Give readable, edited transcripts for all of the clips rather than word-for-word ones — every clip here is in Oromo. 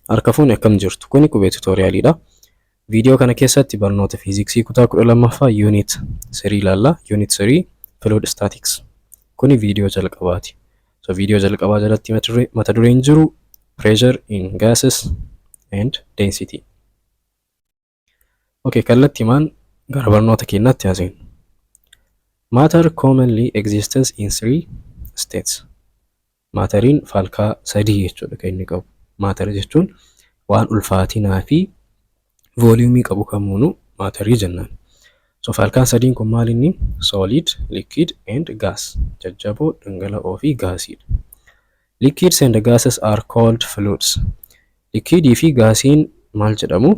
Harka fuuni akkam jirtu? Kuni qubee tuutoriyaaliidha. Viidiyoo kana keessatti barnoota fiiziksii kutaa 12ffaa yuunit 3 ilaalla. Yuunit 3 fluid statics. Kuni viidiyoo jalqabaati. So viidiyoo jalqabaa jalatti mata dureen jiru pressure in gases and density. Okay, kallattiimaan gara barnoota keenyaatti haasofna. Matter commonly exists in three states. Maateriin falkaa sadii jechuudha kan inni qabu. Maater jechuun waan ulfaatinaa fi vooliyumii qabu kamuunu maaterii jennaan. So falkaan sadiin kun maal inni? Solid, liquid and gas. Jajjaboo, dhangala'oo fi gaasiidha. Liquids and gases are called fluids. Liquidii fi gaasiin maal jedhamu?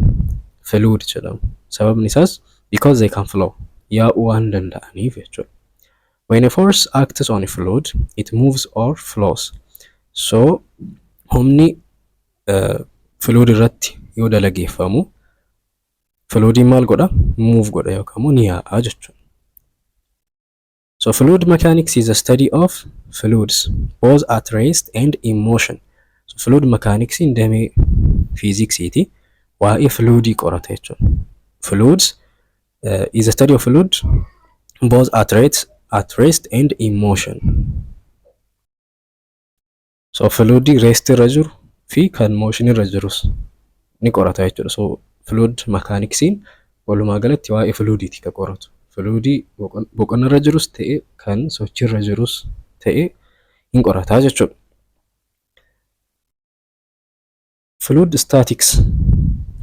Fluid jedhamu. Sababni isaas because they can flow. Yaa'uu waan danda'aniif jechuudha. When a force acts on a fluid, it moves or flows. So humni fluid irratti yoo dalageeffamu fluidiin maal godha? Move godha yookaan ni yaa'a jechuudha. So fluid mechanics is a study of fluids both at rest and in motion. So fluid mechanics in damee fiiziksiiti waa'ee fluidii qorata jechuudha. Fluids is a study of fluid both at rest and in motion. So fluidii rest irra jiru fi kan motion irra jirus ni qorata jechuudha. So fluid mechanics'n walumaa galatti waa'ee fluidiiti kan qoratu. Fluidii boqonna irra jirus ta'e kan sochii irra jirus ta'e hin qorataa jechuudha. Fluid statics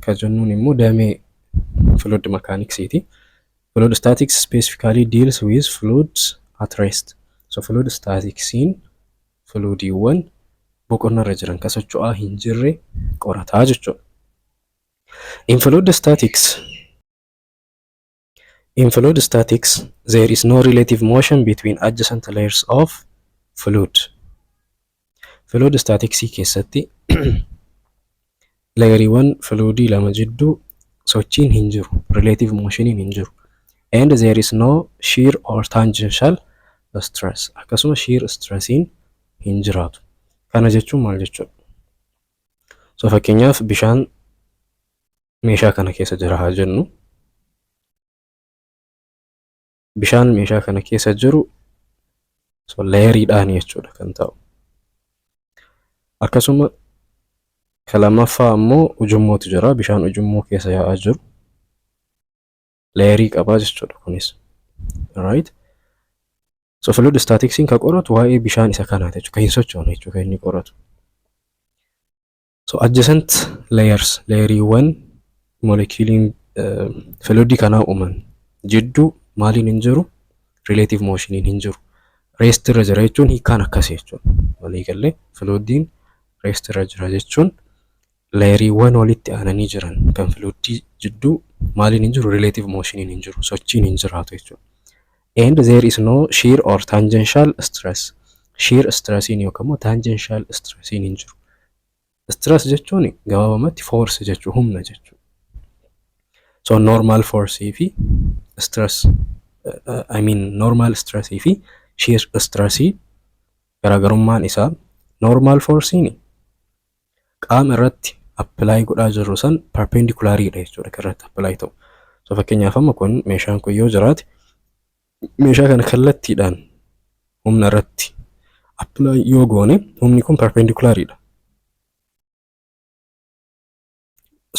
kan jennuun immoo damee fluid mechanics'iti. Fluid statics specifically deals with fluids at rest. So fluid statics'n fluidiiwwan boqonna irra jiran kan socho'aa hin jirre qorataa jechuudha. In fluid statics, there is no relative motion between adjacent layers of fluid. Fluid statics keessatti layeriiwwan fluidii lama jidduu sochiin hin jiru, relative motioniin hin jiru. And there is no shear or tangential stress. Akkasuma shear stressiin hin jiraatu. Kana jechuun maal jechuudha? So fakkeenyaaf bishaan meeshaa kana keessa jira haa jennu. Bishaan meeshaa kana keessa jiru so layeriidhaan jechuudha kan ta'u. Akkasuma kan lammaffaa ammoo ujummootu jira. Bishaan ujummoo keessa yaa'aa jiru. Layerii qabaa jechuudha kunis. Alright. So fluid statics'n kan qoratu waa'ee bishaan isa kanaati jechuudha. Kan hin sochoone jechuudha kan inni qoratu. So adjacent layers, layeriiwwan moleculiin fluidii kanaa uuman jidduu maaliin hin jiru? Relative motioniin hin jiru. Rest irra jira jechuun hiikaan akkasii jechuudha. Walii galee fluidiin rest irra jira jechuun layeriiwwan walitti aananii jiran kan fluidii jidduu maaliin hin jiru? Relative motioniin hin jiru. Sochiin hin jiraatu jechuudha. And there is no shear or tangential stress. Shear stressiin yookaan tangential stressiin hin jiru. Stress jechuun gabaabumatti force jechuu humna jechuudha. So normal force fi stress normal stress fi shear stress garaagarummaan isaa normal force'n qaama irratti apply godhaa jirru san perpendicularidha jechuudha kan irratti apply ta'u. So fakkeenyaaf amma kun meeshaan kun yoo jiraate meeshaa kana kallattiidhaan humna irratti apply yoo goone humni kun perpendicularidha.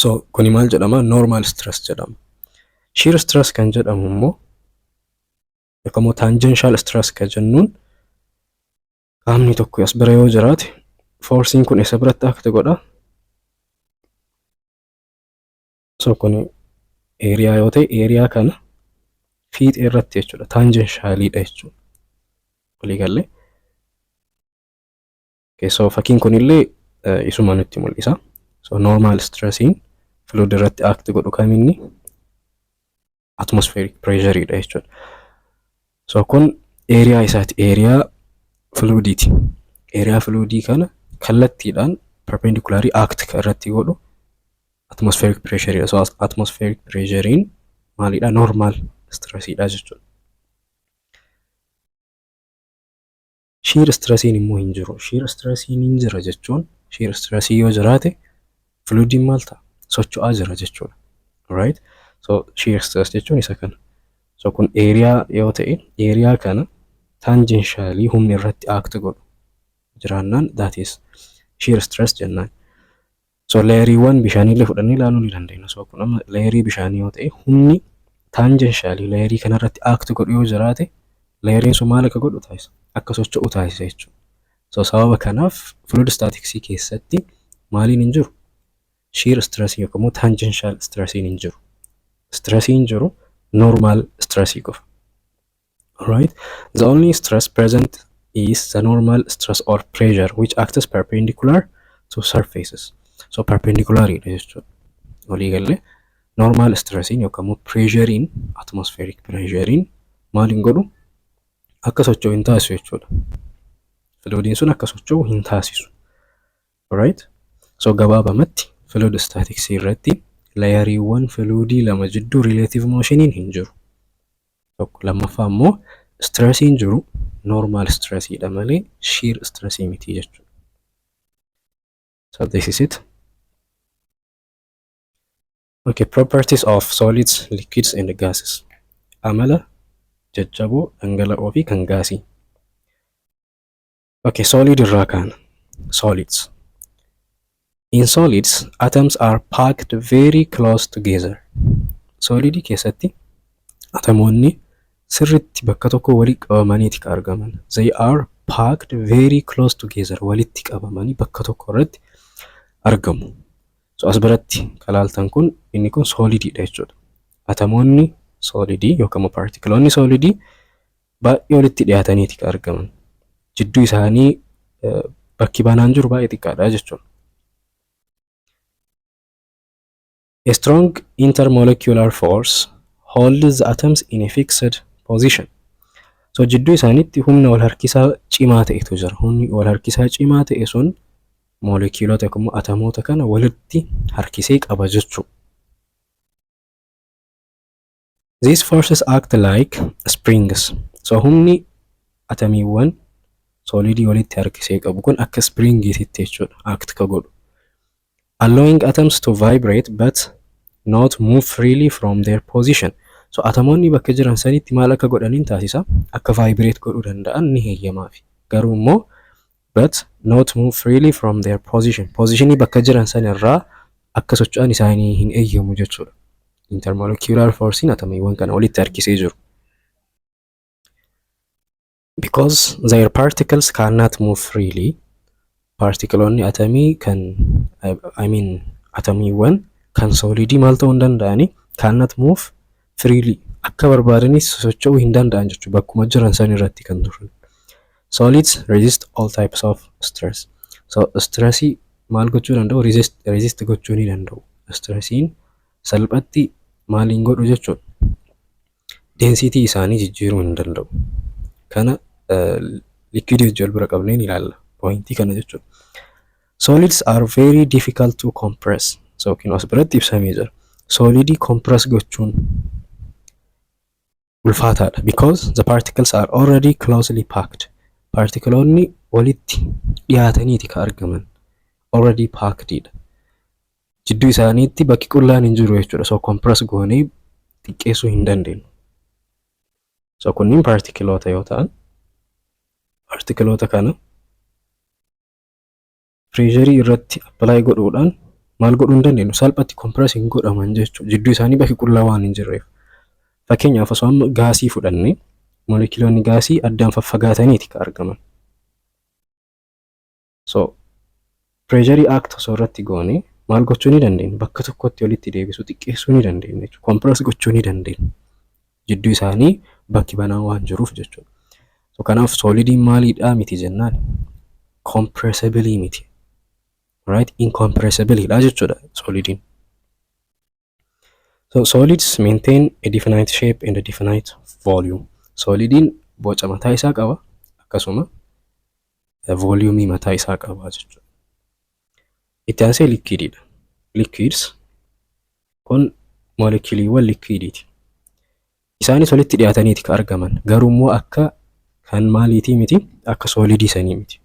So kuni maal jedhama? Normal stress jedhama. Shear stress kan jedhamu immoo yookaan tangential stress kan jennuun qaamni tokko as bira yoo jiraate force'n kun isa biratti akka godha. So kuni area yoo ta'e area kana fiixee irratti jechuudha. Tangentialidha jechuudha. Walii galee. So fakkiin kunillee isuma nutti mul'isa. So normal stressing fluid irratti act godhu kaminni atmospheric pressureidha jechuudha. So kun area isaati, area fluiditi. Area fluidii kana kallattiidhaan perpendicular act irratti godhu atmospheric pressureidha. So atmospheric pressurein maalidha? Normal stressiidha jechuudha. Shear stressiin immoo hin jiru. Shear stressiin hin jira jechuun shear stressii yoo jiraate fluidiin maal ta'a? Socho'aa jira jechuudha. Right? So shear stress jechuun isa kana. So kun eeriyaa yoo ta'e, eeriyaa kana tangentially humni irratti act godhu jiraannaan that is shear stress jennaan. So leeriiwwan bishaaniillee fudhannee ilaaluu ni dandeenya. So kun amma leerii bishaanii yoo ta'e humni tangentially leerii kanarratti act godhu yoo jiraate leeriin sun maal akka godhu taasisa? Akka socho'u taasisa jechuudha. So sababa kanaaf fluid staticsii keessatti maaliin hin jiru? Shear stress yookaan immoo tangential stressiin hin jiru. Stressiin jiru normal stressii qofa. Alright? The only stress present is the normal stress or pressure which acts perpendicular to surfaces. So perpendicular jechuudha. Walii galee normal stressiin yookaan immoo pressurein atmospheric pressurein maaliin godhu? Akka socho'u hin taasisu jechuudha. Fluidiin sun akka socho'u hin taasisu. Alright? So gabaabamatti fluid statics irratti layeriiwwan fluidii lama jidduu relative motioniin hin jiru. Tokko lammaffaa immoo stressiin jiru normal stressiidha malee shear stressii miti jechuudha. So this is it. Okay, properties of solids, liquids and gases. Amala, jajjaboo, dhangala'oo fi kan gaasii. Okay, solid irraa kaana. Solids. In solids, atoms are packed very close together. Solidii keessatti atomoonni sirritti bakka tokko walitti qabamaniiti kan argaman. They are packed very close together. Walitti qabamanii bakka tokko irratti argamu. So as biratti kalaaltan kun inni kun solidiidha jechuudha. Atomoonni solidii yookaan partikiloonni solidii baay'ee walitti dhiyaataniiti kan argaman. Jidduu isaanii bakki banaan jiru baay'ee xiqqaadha jechuudha. A strong intermolecular force holds the atoms in a fixed position. So jidduu isaaniitti humna wal harkisaa cimaa ta'etu jira. Humni wal harkisaa cimaa ta'e sun molekiilota yookaan atomoota kana walitti harkisee qaba jechuudha. These forces act like springs. So humni atomiiwwan solidii walitti harkisee qabu kun akka springiitti jechuudha act ka godhu. Allowing atoms to vibrate but not move freely from their position. So atomoonni bakka jiran sanitti maal akka godhaniin taasisa? Akka vibrate godhuu danda'an ni heeyyamaafi. Garuu immoo but not move freely from their position. Positionii bakka jiran sanirraa akka socho'an isaanii hin eeyyamu jechuudha. Intermolecular forcein atomiiwwan kana walitti harkisee jiru. Because their particles cannot move freely, partikiloonni atomii kan atomiiwwan kan solidii maal ta'uu hin danda'ani cannot move freely akka barbaadanis socho'uu hin danda'an jechuudha bakkuma jiran san irratti kan turan. Solids resist all types of stress. So stressii maal gochuu danda'u? Resist gochuu ni danda'u. Stressiin salphatti maaliin godhu jechuudha? Density isaanii jijjiiruu hin danda'u. Kana liquid wajjin bira qabneen ilaalla. Pointii kana jechuudha. Solids are very difficult to compress. So kino as biratti ibsamee jira. Solidii compress gochuun ulfaataadha because the particles are already closely packed. Partikiloonni walitti dhiyaataniiti ka argaman. Already packedidha. Jidduu isaaniitti bakki qullaan hin jiru jechuudha. So compress goonee xiqqeessuu hin dandeenyu. So kunniin partikiloota yoo ta'an partikiloota kana pressure irratti apply godhuudhaan maal godhuu hin dandeenyu? Salphatti compress hin godhaman jechuudha. Jidduu isaanii bakki qullaa waan hin jirreef. Fakkeenyaaf osoo amma gaasii fudhannee molekiloonni gaasii addaan faffagaataniiti ka argaman. So pressure act osoo irratti goone maal gochuu ni dandeenya? Bakka tokkotti walitti deebisuu xiqqeessuu ni dandeenya jechuudha. Compress gochuu ni dandeenya. Jidduu isaanii bakki banaa waan jiruuf jechuudha. So kanaaf solidiin maaliidhaa miti jennaan? Compressibility miti. Right? Incompressibility dha jechuudha solidiin. So solids maintain a definite shape and a definite volume. Solidiin boca mataa isaa qaba akkasuma volume mataa isaa qaba jechuudha. Itti aansee liquididha. Liquids kun molekiiliiwwan liquidiiti. Isaanis walitti dhiyaataniiti ka argaman. Garuu immoo akka kan maaliitii miti? Akka solidii sanii miti.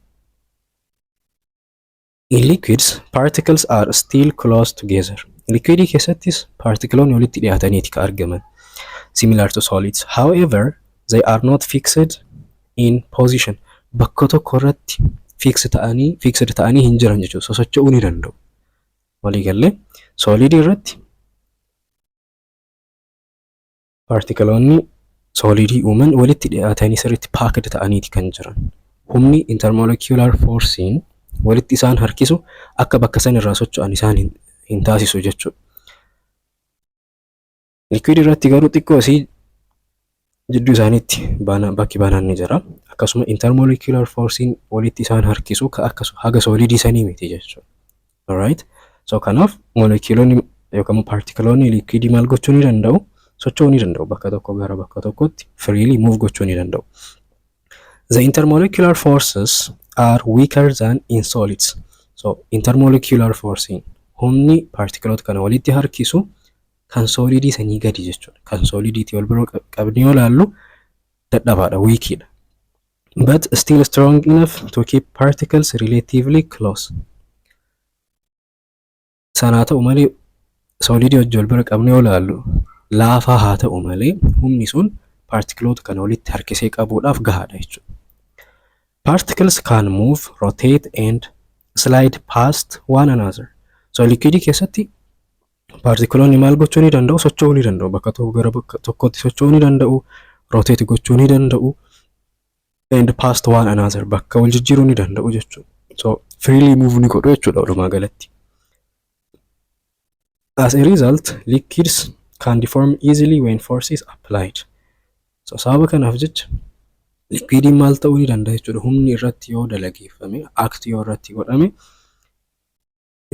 In liquids, particles are still close together. Liquidii keessattis particloonni walitti dhiyaataniiti ka argaman. Similar to solids. However, they are not fixed in position. Bakka tokko irratti fixed ta'anii hin jiran jechuudha. Sosocho'uu ni danda'u. Waliigallee solidii irratti particloonni solidii uuman walitti dhiyaatanii sirriitti packed ta'aniiti kan jiran. Humni intermolecular forcein walitti isaan harkisu akka bakka san irraa socho'an isaan hin taasisu jechuudha. Liquid irratti garuu xiqqoo asii jidduu isaaniitti bakki banaan ni jira. Akkasuma intermolecular forcein walitti isaan harkisu haga solidii sanii miti jechuudha. Alright? So kanaaf moleculoonni yookaan particloonni liquidii maal gochuu ni danda'u? Socho'uu ni danda'u. Bakka tokko gara bakka tokkotti freely move gochuu ni danda'u. The intermolecular forces are weaker than in solids. So intermolecular forcing humni particloota kana walitti harkisu kan solidii sanii gadi jechuudha. Kan solidiitii wal biroo qabnee yoo ilaallu dadhabaadha, weakidha. But still strong enough to keep particles relatively close. Sanaa ta'u malee solidii wajjin wal bira qabnee yoo ilaallu laafaa haa ta'u malee humni sun particloota kana walitti harkisee qabuudhaaf gahaadha jechuudha. Particles can move, rotate and slide past one another. So liquidii keessatti particloonni maal gochuu ni danda'u? Socho'uu ni danda'u. Bakka tokko gara bakka tokkotti socho'uu ni danda'u, rotate gochuu ni danda'u, and past one another bakka wal jijjiiruu ni danda'u jechuudha. So freely move ni godhu jechuudha walumaa galatti. As a result, liquids can deform easily when force is applied. So sababa kanaaf jecha liquidiin maal ta'uu ni danda'a jechuudha. Humni irratti yoo dalageeffame, act yoo irratti godhame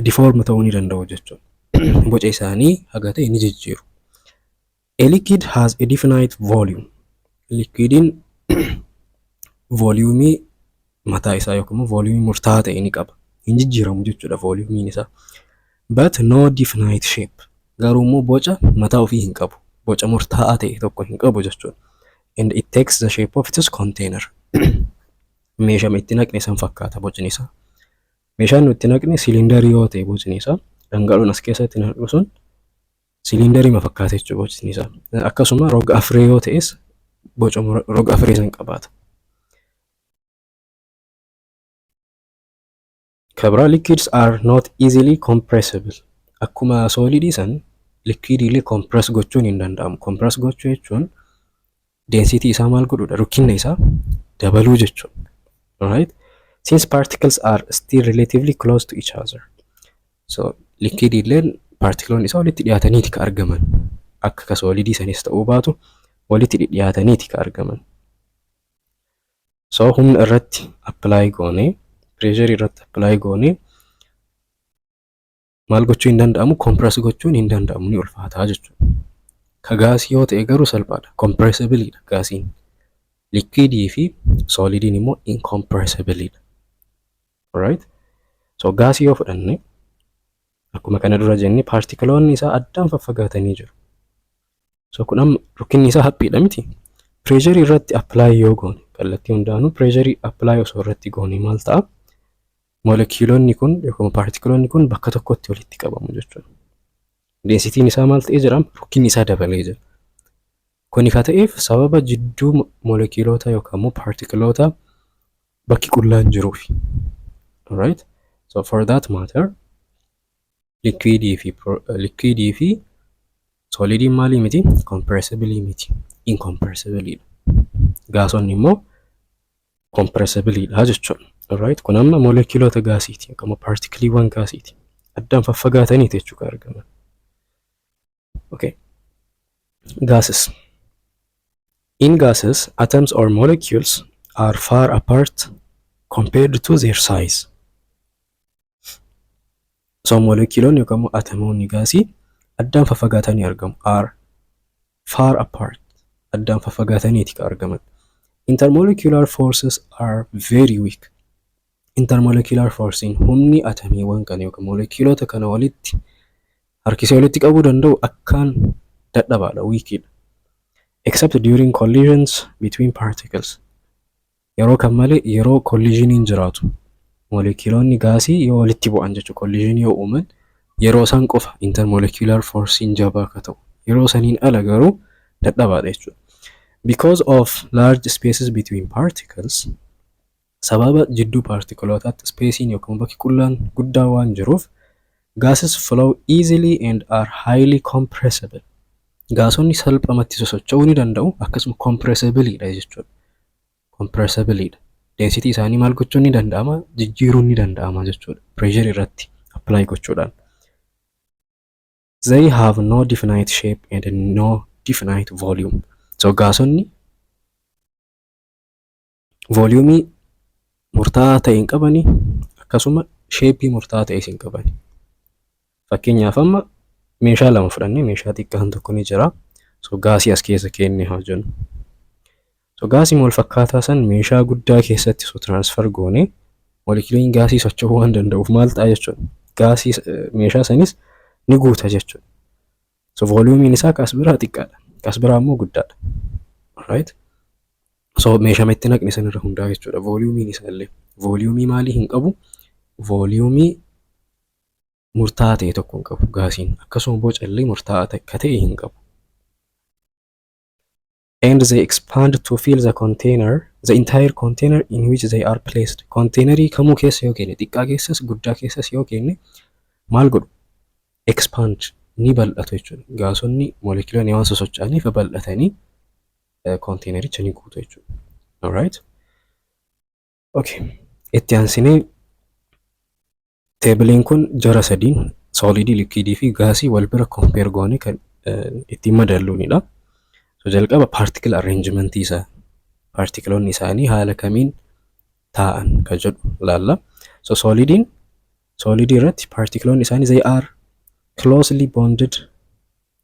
deform ta'uu ni danda'u jechuudha. Boca isaanii haga ta'e ni jijjiiru. A liquid has a definite volume. Liquidiin voluumii mataa isaa yookaan voluumii murtaa'aa ta'e ni qaba. Hin jijjiiramu jechuudha voluumiin isaa. But no definite shape. Garuu immoo boca mataa ofii hin qabu. Boca murtaa'aa ta'e tokko hin qabu jechuudha. And it takes the shape of its container. Meeshaa itti naqne san fakkaata bocni isaa. Meeshaan nuti naqne silindarii yoo ta'e bocni isaa, dhangala'oon as keessatti naqnu sun silindarii ma fakkaata jechuudha bocni isaa. Akkasuma roga afree yoo ta'es boca roga afree san qabaata. Kabra liquids are not easily compressible. Akkuma solidii san liquidii compress gochuun hin danda'amu. Compress gochuu jechuun density isaa maal godhuudha? Rukkinna isaa dabaluu jechuudha. Alright? Since particles are still relatively close to each other. So liquid illeen particloonni isaa walitti dhiyaataniiti ka argaman. Akka ka solidii sanis ta'uu baatu walitti dhiyaataniiti ka argaman. So humna irratti apply goone, pressure irratti apply goone maal gochuu hin danda'amu? Compress gochuun hin danda'amu, ni ulfaataa jechuudha. Ka gaasii yoo ta'e garuu salphaadha. Compressibilidha gaasiin. Liquidii fi solidiin immoo incompressibilidha. Alright? So gaasii yoo fudhanne akkuma kana dura jenne particloonni isaa addaan faffagaatanii jiru. So kun amma rukkinni isaa haphiidha miti. Pressure irratti apply yoo goone kallattii hundaanuu pressure apply osoo irratti goone maal ta'a? Moleculoonni kun yookaan particloonni kun bakka tokkotti walitti qabamu jechuudha. Densitiin isaa maal ta'ee jira? Rukkinni isaa dabalee jira. Kuni ka ta'eef sababa jidduu moleculoota yookaan immoo particloota bakki qullaan jiruuf. Alright? So for that matter liquidii fi solidiin maalii miti? Compressibilii miti. Incompressibilidha. Gaasonni immoo compressibilidha jechuudha. Alright? Kun amma moleculoota gaasiiti yookaan particliiwwan gaasiiti. Addaan faffagaataniiti jechuudha argaman. Okay. Gases. In gases, atoms or molecules are far apart compared to their size. So moleculoonni yookaan atomoonni gaasii addaan faffagaatanii argamu. Are far apart. Addaan faffagaataniiti ka argaman. Intermolecular forces are very weak. Intermolecular forcing humni atomiiwwan kana yookaan moleculoota kana walitti harkisee walitti qabuu danda'u akkaan dadhabaadha, weakidha. Except during collisions between particles. Yeroo kan malee yeroo collisioniin jiraatu Molekiilonni gaasii yoo walitti bu'an jechuudha kolliizinii yoo uuman yeroo isaan qofa intermolecular forcein jabaa akka ta'u yeroo saniin ala garuu dadhabaadha jechuudha. Because of large spaces between particles sababa jidduu particlootaatti spacein yookaan bakki qullaan guddaa waan jiruuf gases flow easily and are highly compressible. Gaasonni salphamatti sosocho'uu ni danda'u akkasuma compressible dha jechuudha. Compressible dha. Density isaanii maal gochuun ni danda'ama jijjiiruun ni danda'ama jechuudha. Pressure irratti apply gochuudhaan. They have no definite shape and no definite volume. So gaasonni volume murtaa'aa ta'e hin qabani akkasuma shape murtaa'aa ta'e hin qabani. Fakkeenyaaf amma meeshaa lama fudhannee meeshaa xiqqaan tokko ni jira. So gaasii as keessa keenne haa jennu. So gaasii wal fakkaataa san meeshaa guddaa keessatti so transfer goone molekiilonni gaasii socho'uu waan danda'uuf maal ta'a jechuudha. Gaasii meeshaa sanis ni guuta jechuudha. So volumiin isaa kas biraa xiqqaadha. Kas biraa immoo guddaadha. Alright? So meeshaa itti naqne sanirra hundaa jechuudha. Volumiin isaa illee volumii maalii hin qabu? Volumii murtaa'aa ta'e tokko hin qabu gaasiin. Akkasuma boca illee murtaa'aa ta'e hin qabu. And they expand to fill the container, the entire container in which they are placed. Containerii kamuu keessa yoo kenne xiqqaa keessas guddaa keessas yoo kenne maal godhu? Expand ni bal'atu jechuudha. Gaasonni molekiilonni waan sosocho'aniif bal'atanii containericha ni guutu jechuudha. Alright? Okay. Itti aansinee teebiliin kun jara sadiin solidii, liquidii fi gaasii wal bira compare goone kan ittiin madalluunidha. So jalqaba particle arrangement isaa particleonni isaanii haala kamiin taa'an kan jedhu laalla. So solidii irratti particleonni isaanii they are closely bonded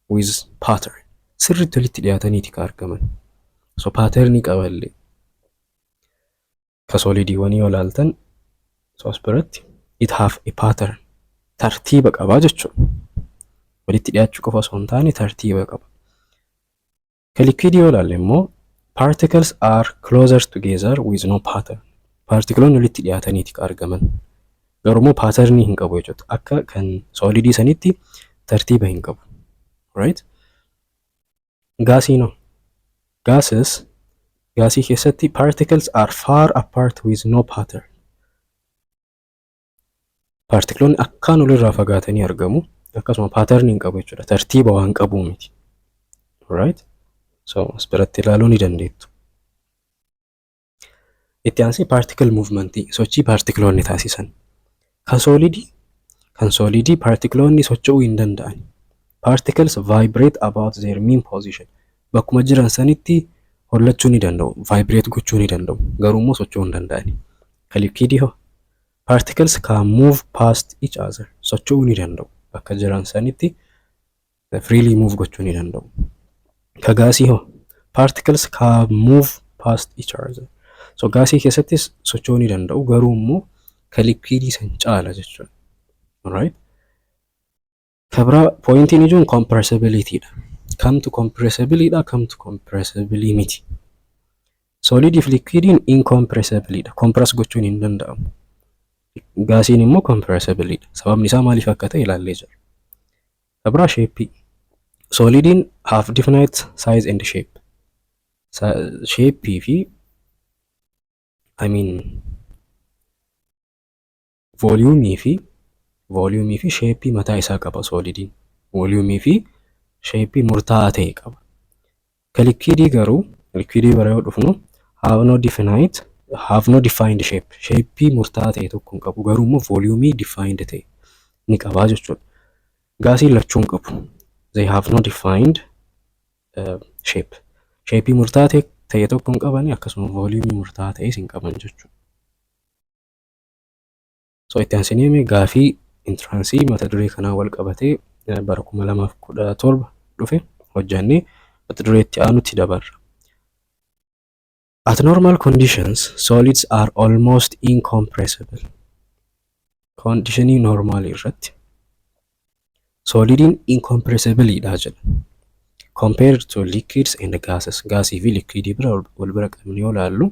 with pattern. Sirriitti walitti dhiyaataniiti kan argaman. So patternii qaballee ka solidiiwwanii yoo laaltan so as biratti it have a pattern tartiiba qabaa jechuudha. Walitti dhiyaachuu qofa osoo hin taane tartiiba qaba. Liquidii yoo ilaalle immoo particles are closer together with no pattern. Particleonni walitti dhiyaataniiti kan argaman. Garuu immoo patternii hin qabu jechuudha. Akka kan solidii sanitti tartiiba hin qabu. Right? Gaasiinoo. Gaasii keessatti particles are far apart with no pattern. Particleonni akkaan walirraa fagaatanii argamu. Akkasuma patternii hin qabu jechuudha. Tartiiba waan qabu miti. Right? So as biratti ilaaluu ni dandeettu. Itti aansee particle movementii sochii particleonni taasisan. Kan solidii particleonni socho'uu hin danda'an. Particles vibrate about their mean position. Bakkuma jiran sanitti hollachuu ni danda'u, vibrate gochuu ni danda'u. Garuu immoo socho'uu hin danda'ani. Kan liquidii hoo particles can move past each other. Socho'uu ni danda'u. Bakka jiran sanitti freely move gochuu ni danda'u. Ka gaasii hoo particles can move past each other. So gaasii keessattis socho'uu ni danda'u garuu immoo ka liquidii san caala jechuudha. Alright? Ka biraa pointiin ijoon compressibility dha. Kamtu compressibility dha, kamtu compressibility miti. Solidii fi liquidiin incompressibility dha. Compress gochuun hin danda'amu. Gaasiin immoo compressibility dha. Sababni isaa maaliif akka ta'e ilaallee jira. Ka biraa shape. Solidin have definite size and shape. Shape fi volume fi shape mataa isaa qaba solidin. Volume fi shape murtaa'aa ta'e qaba. Ka liquidii garuu liquidii bara yoo dhufnu have no defined shape. Shape murtaa'aa ta'e tokko hin qabu garuu immoo volume defined ta'e ni qaba jechuudha. Gaasii lachuu hin qabu. They have no defined shape. Shape murtaa'aa ta'e tokko hin qabani akkasuma volume murtaa'aa ta'e hin qaban jechuudha. So itti aansinee gaafii intraansii mata duree kanaa wal qabatee bara 2017 dhufe hojjannee mata duree itti aanutti dabarra. At normal conditions, solids are almost incompressible. Conditionii normal irratti solidin incompressible dha jedha. Compared to liquids and gases. Gaasii fi liquidii bira wal bira qabnee yoo ilaallu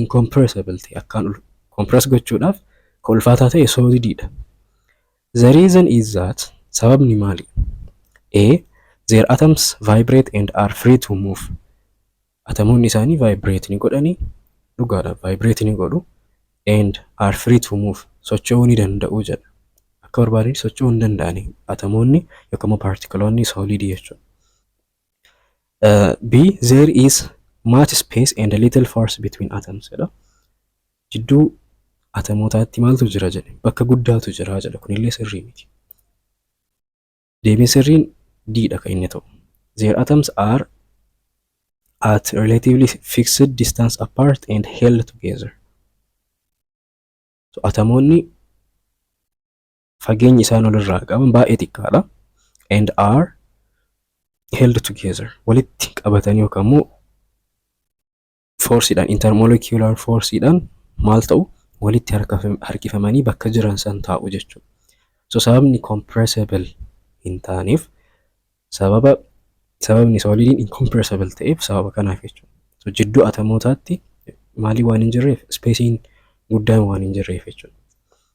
incompressible ta'e akkaan compress gochuudhaaf ka ulfaataa ta'e solididha. The reason is that sababni maali? A. Their atoms vibrate and are free to move. Atomoonni isaanii vibrate ni godhanii dhugaadha vibrate ni godhu and are free to move socho'uu ni danda'u jedha. Akka barbaadanii socho'uu hin danda'ani atomoonni yookaan partikaloonni solidii jechuudha. B. There is much space and a little force between atoms jedha. Jidduu atomootaatti maaltu jira jedhe bakka guddaatu jira jedha kunillee sirrii miti. Deebiin sirriin Didha kan inni ta'u. Their atoms are at relatively fixed distance apart and held together. So atomoonni fageenyi isaan olirraa qaban baay'ee xiqqaadha and are held together walitti qabatanii yookaan immoo forceidhaan intermolecular forceidhaan maal ta'u walitti harkifamanii bakka jiran san taa'u jechuudha. So sababni compressible hin taaneef sababni solidiin incompressible ta'eef sababa kanaaf jechuudha. So jidduu atomootaatti maalii waan hin jirreef spacing guddaan waan hin jirreef jechuudha.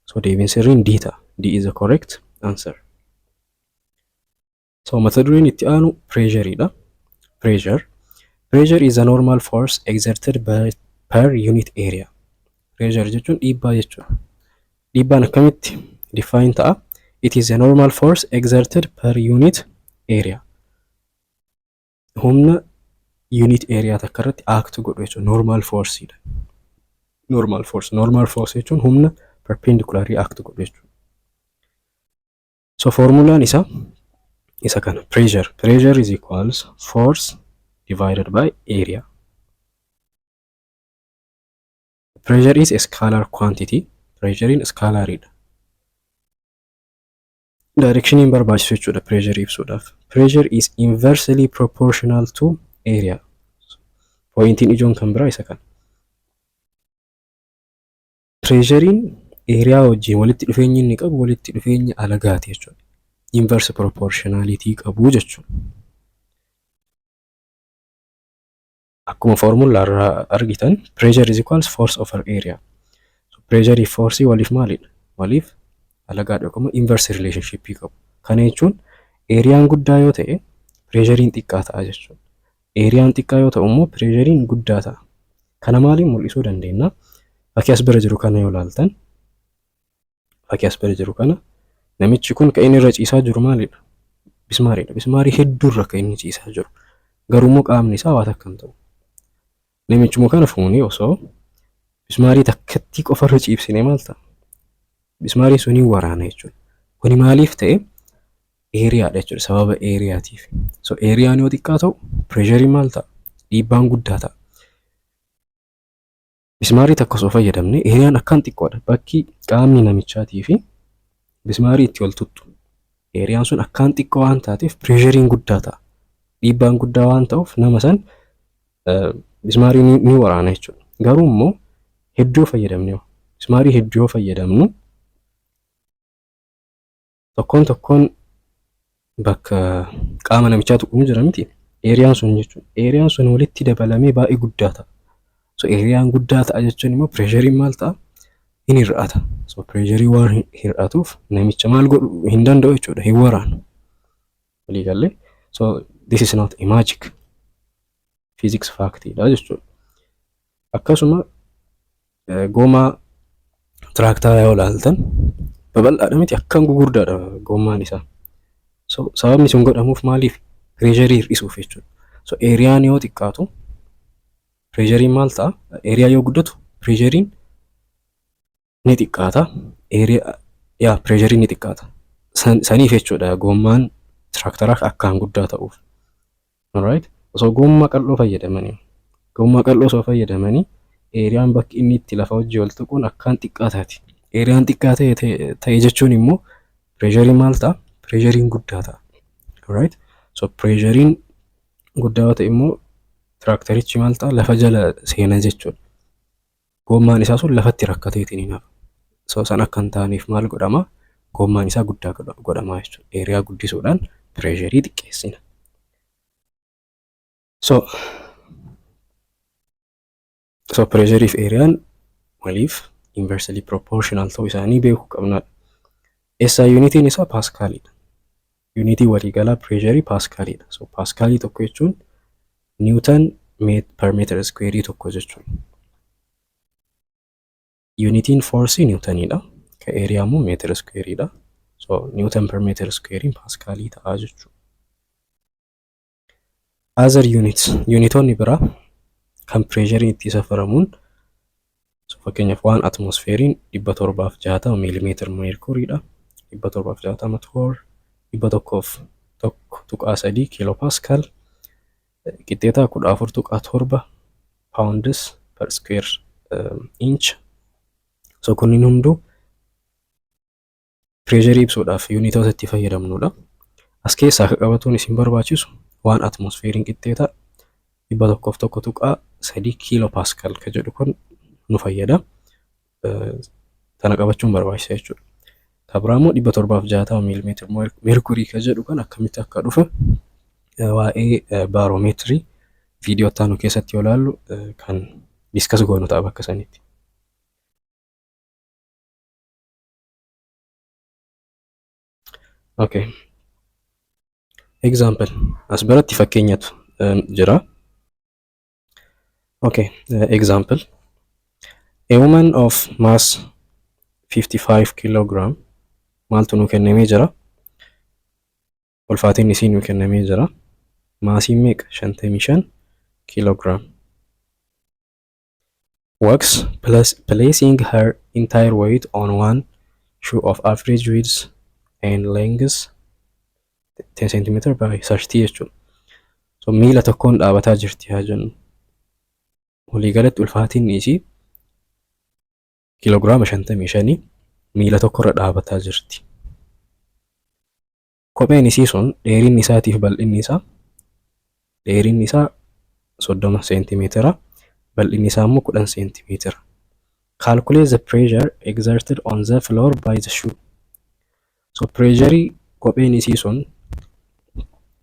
So deebiin sirriin D ta'a. D is the correct answer. So mata dureen itti aanu pressureidha. Pressure is a normal force exerted per unit area. Pressure jechuun dhiibbaa jechuudha. Dhiibbaan akkamitti define ta'a? It is a normal force exerted per unit area. Humna unit area takka irratti act godhu jechuudha. Normal forceidha. Normal force jechuun humna perpendicularly act godhu jechuudha. So formulaan isa kana pressure is equals force divided by area. Pressure is a scalar quantity. Pressure in scalaridha. Direction in barbaachisu jechuudha pressure ibsuudhaaf. Pressure is inversely proportional to area. Pointiin ijoon kan biraa isa kana. Pressurein area wajjin walitti dhufeenyi inni qabu walitti dhufeenya alagaati jechuudha. Inverse proportionality qabu jechuudha. Akkuma formula irraa argitan pressure is equals force over area. So pressure if force waliif maalidha? Waliif alagaadha yookaan inverse relationship qabu. Kana jechuun eeriyaan guddaa yoo ta'e pressurein xiqqaa ta'a jechuudha. Eeriyaan xiqqaa yoo ta'u immoo pressurein guddaa ta'a. Kana maaliin mul'isuu dandeenya? Fakkii as bira jiru kana yoo ilaaltan fakkii as bira jiru kana namichi kun kan inni irra ciisaa jiru maalidha? Bismaariidha. Bismaarii hedduurra kan inni ciisaa jiru. Garuu immoo qaamni isaa waan akkam ta'u. Namichuma kana fuunee osoo bismaarii takkatti qofarra ciibsine maal ta'a? Bismaarii sunii waraana jechuudha. Kuni maaliif ta'e? Eeriyaadha jechuudha. Sababa eeriyaatiif. So eeriyaan yoo xiqqaa ta'u pressurein maal ta'a? Dhiibbaan guddaa ta'a. Bismaarii takka osoo fayyadamne eeriyaan akkaan xiqqoodha. Bakki qaamni namichaatii fi bismaarii itti wal tuttu. Eeriyaan sun akkaan xiqqoo waan taateef pressurein guddaa ta'a. Dhiibbaan guddaa waan ta'uuf nama san bismaarii ni waraana jechuudha. Garuu immoo hedduu fayyadamne bismaarii hedduu fayyadamnu tokkoon bakka qaama namichaa tuqumu jira miti. Eeriyaan sun jechuudha. Eeriyaan sun walitti dabalamee baay'ee guddaa ta'a. So eeriyaan guddaa ta'a jechuun immoo pressurein maal ta'a? Hin hir'ata. So pressurein waan hir'atuuf namicha maal godhu hin danda'u jechuudha. Hin waraanu. Walii galee. So this is not a magic physics factidha jechuudha. Akkasuma goomaa tiraaktaraa yoo ilaaltan babal'aadha miti akkaan gugurdaadha goomaan isaa. So sababni sun godhamuuf maaliif? Pressurein hir'isuuf jechuudha. So eeriyaan yoo xiqqaatu pressurein maal ta'a? Eeriyaa yoo guddatu pressurein ni xiqqaata. Pressurein ni xiqqaata. Saniif jechuudha goomaan tiraaktaraa akkaan guddaa ta'uuf. Alright? So gommaa qal'oo fayyadamanii eeriyaan bakki inni itti lafa hojii wal tuquun akkaan xiqqaa taati. Eeriyaan xiqqaa ta'e jechuun immoo pressurein maal ta'a? Pressurein guddaa ta'a. Alright? So pressurein guddaa yoo ta'e immoo tiraakterichi maal ta'a? Lafa jala seena jechuudha. Gommaan isaa sun lafatti rakkateetiin hin hafu. So san akka hin taaneef maal godhama? Gommaan isaa guddaa godhama jechuudha. Eeriyaa guddisuudhaan pressurein xiqqeessina. So pressure if eeriyaan waliif inversely proportional ta'uu isaanii beekuu qabna. SI unitiin isaa Pascalidha. Unitii waliigalaa pressure Pascalidha. So Pascalii tokko jechuun Newton per meter square tokko jechuudha. Unitiin force Newtonidha. Ka area immoo meter squareidha. So Newton per meter square Pascalii ta'a jechuudha. Other units, unitoonni biraa kan pressure itti safaramuun so fakkeenyaaf waan atmosfeeriin 760 mm mercuryidha. 760 torr 101.3 kilopascal qixxeetaa 14.7 pounds per square inch. So kunniin hunduu pressure ibsuudhaaf unitoota itti fayyadamnudha. As keessaa akka qabatuun isin barbaachisu waan atmosfeeriin qixxeetaa 101.3 kilopascal ka jedhu kun nu fayyada. Tana qabachuun barbaachisa jechuudha. Tabraamo 760 mm mercury ka jedhu kan akkamitti akka dhufe waa'ee barometrii viidiyoo taanu keessatti yoo ilaallu kan diskas goonu ta'a bakka sanitti. Okay. Example. As biratti fakkeenyatu jira. Okay. Example. A woman of mass 55 kilogram maaltu nu kennamee jira. Ulfaatiin isii nu kennamee jira. Maasiin meeqa 55 kilogram. Works placing her entire weight on one shoe of average width and length 10 cm by 30 jechuudha. So miila tokkoon dhaabataa jirti haa jennu. Waliigalatti ulfaatiin isii kiloogiraama 55 miila tokkorra dhaabataa jirti. Kopheen isii sun dheerinni isaatiif bal'inni isaa 30 cm, bal'inni isaa immoo 10 cm. Calculate the pressure exerted on the floor by the shoe. So pressure kopheen isii sun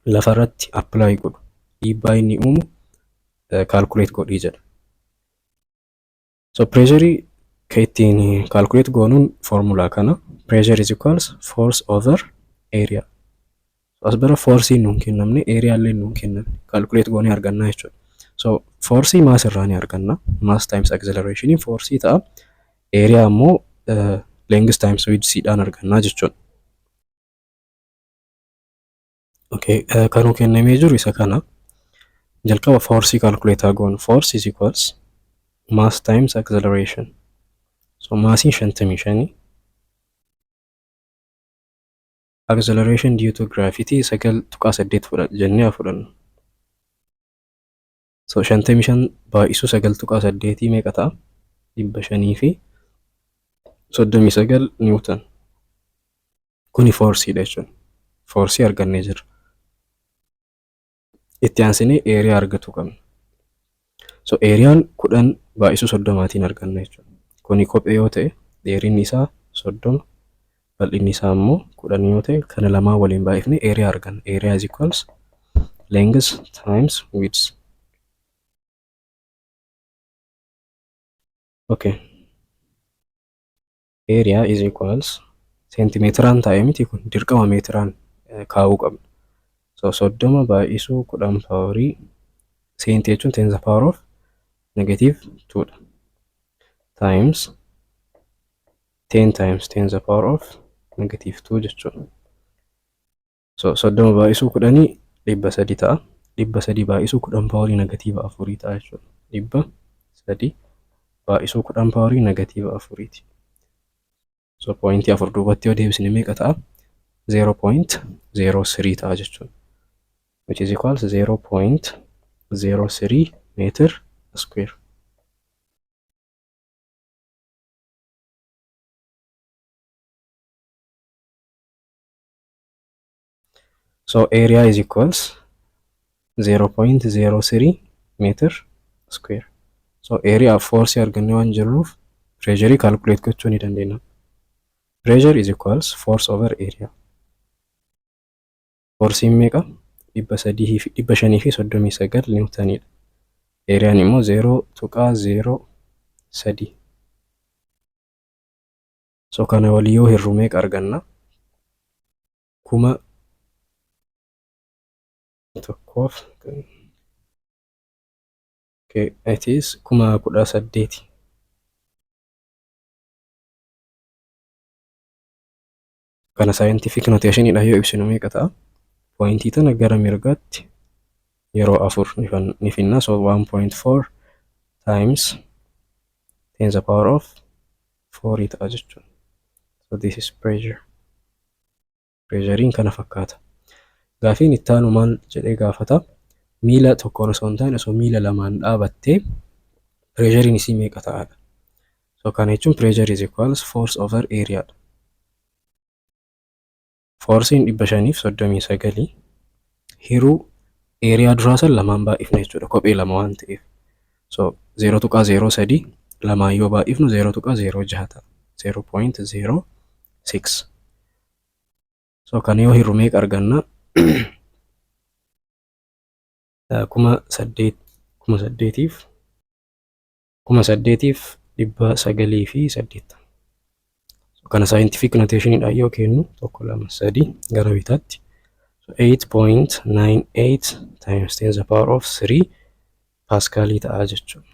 lafarratti apply godhu dhiibbaa inni uumu calculate godhii jedha. So pressure ka ittiin calculate goonuun formula kana pressure is equals force over area. So as bira force nuun kennamne area illee nuun kennamne calculate goonee argannaa jechuudha. So force mass irraa ni arganna. Mass times acceleration force ta'a. Area ammoo length times width dhaan argannaa jechuudha. Okay, kanuu kennamee jiru isa kana. Jalqaba force calculate goonu. Force is equals mass times acceleration. So massiin 55. Acceleration due to gravity 9.8 jennee fudhanna. So 55 baay'isu 9.8 meeqa ta'a? 500 fi 39 Newton. Kuni force dha jechuudha. Force argannee jirra. Itti aansinee area argatu qabna. So areaan 10 baay'isu 30tiin arganna jechuudha. Kuni kophee yoo ta'e dheerinni isaa 30, bal'inni isaa immoo 10 yoo ta'e kana lamaa waliin baay'ifne area arganna. Area is equals length times width. Okay. Area is equals centimeteraan ta'e miti kun dirqama meetiraan kaa'uu qabna. So 30 baay'isuu 10 paaworii senti jechuun 10 the power of negative 2 times 10 times 10 the power of negative 2 jechuudha. So 30 baay'isuu 10 300 ta'a. 300 baay'isuu 10 paaworii negative 4 ta'a jechuudha. 300 baay'isuu 10 paaworii negative 4ti. So pointii 4 duubatti yoo deebisne meeqa ta'a? 0.03 ta'a jechuudha. Which is equals 0.03 meter square. So area is equals 0.03 meter square. So area of force arganne waan jirruuf pressure calculate gochuu ni dandeenya. Pressure is equals force over area. Force meeqa? 539 Newtonidha. Area immoo 0.03 So kana walii yoo hirru meeqa arganna? 1,000 okay, it is 18,000. Kana scientific notationidha yoo ibsinu meeqa ta'a? Pointii tana gara mirgaatti yeroo 4 ni finna. So 1.4 times 10 the power of 4 ta'a jechuudha. So this is pressure. Pressurein kana fakkaata. Gaafiin itti aanu maal jedhee gaafata? Miila tokkoon osoo hin taane osoo miila lamaan dhaabattee pressurein isii meeqa ta'aadha? So kana jechuun pressure is equals force over area. Forcein 539 hiruu area duraa san lamaan baay'ifna jechuudha. Kophee lama waan ta'eef. So 0.03 lamaan yoo baay'ifnu 0.06 ta'a. 0.06. So kana yoo hirru meeqa arganna? 8,980. So kana scientific notationidha yoo kennu 1 2 3 gara bitaatti. So 8.98 times 10 the power of 3 Pascal ta'a jechuudha.